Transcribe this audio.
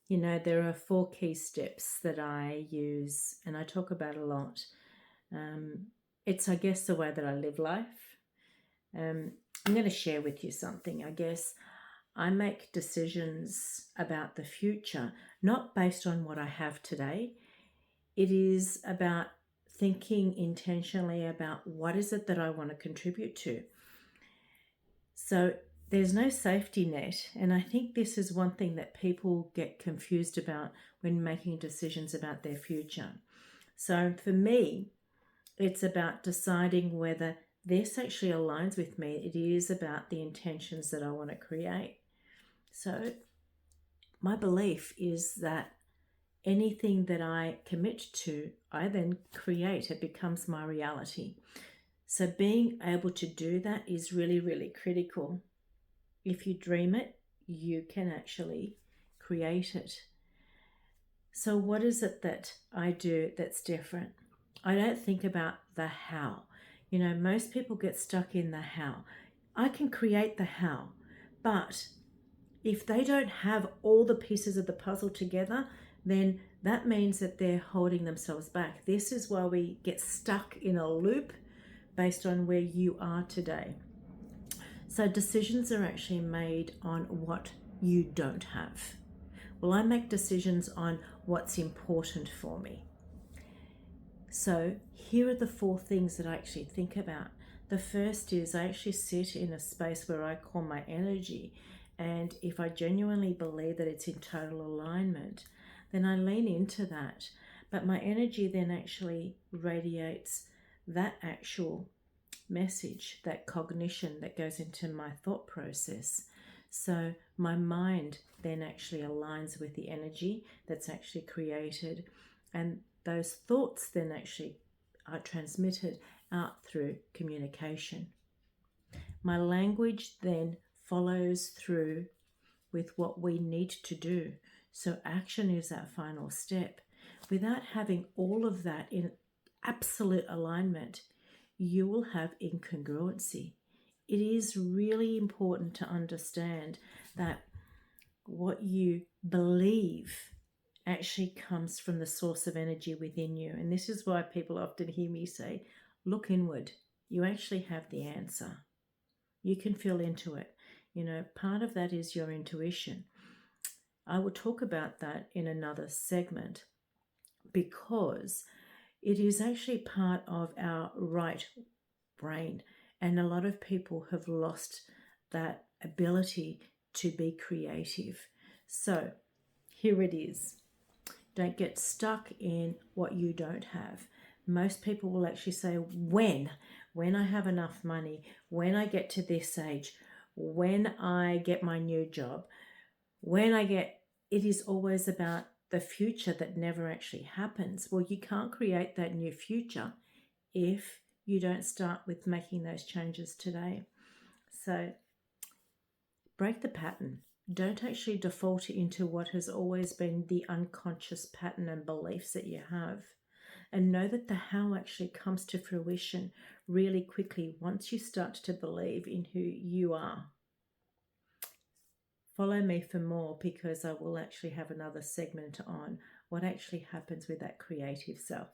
There are 4 key steps that I use and I talk about a lot. It's, I guess, the way that I live life. I'm going to share with you something. I guess I make decisions about the future, not based on what I have today. It is about thinking intentionally about what is it that I want to contribute to. So there's no safety net. And I think this is one thing that people get confused about when making decisions about their future. So for me, it's about deciding whether this actually aligns with me. It is about the intentions that I want to create. So my belief is that anything that I commit to, I then create. It becomes my reality. So being able to do that is really, really critical. If you dream it, you can actually create it. So what is it that I do that's different? I don't think about the how. Most people get stuck in the how. I can create the how, but if they don't have all the pieces of the puzzle together, then that means that they're holding themselves back. This is why we get stuck in a loop based on where you are today. So decisions are actually made on what you don't have. Well, I make decisions on what's important for me. So here are the 4 things that I actually think about. The first is I actually sit in a space where I call my energy. And if I genuinely believe that it's in total alignment, then I lean into that. But my energy then actually radiates that actual message, that cognition that goes into my thought process. So my mind then actually aligns with the energy that's actually created, and those thoughts then actually are transmitted out through communication. My language then follows through with what we need to do. So action is that final step. Without having all of that in absolute alignment, you will have incongruency. It is really important to understand that what you believe actually comes from the source of energy within you. And this is why people often hear me say, look inward. You actually have the answer. You can feel into it. Part of that is your intuition. I will talk about that in another segment because it is actually part of our right brain. And a lot of people have lost that ability to be creative. So here it is. Don't get stuck in what you don't have. Most people will actually say, when I have enough money, when I get to this age, when I get my new job, it is always about the future that never actually happens. Well, you can't create that new future if you don't start with making those changes today. So break the pattern. Don't actually default into what has always been the unconscious pattern and beliefs that you have. And know that the how actually comes to fruition really quickly once you start to believe in who you are. Follow me for more because I will actually have another segment on what actually happens with that creative self.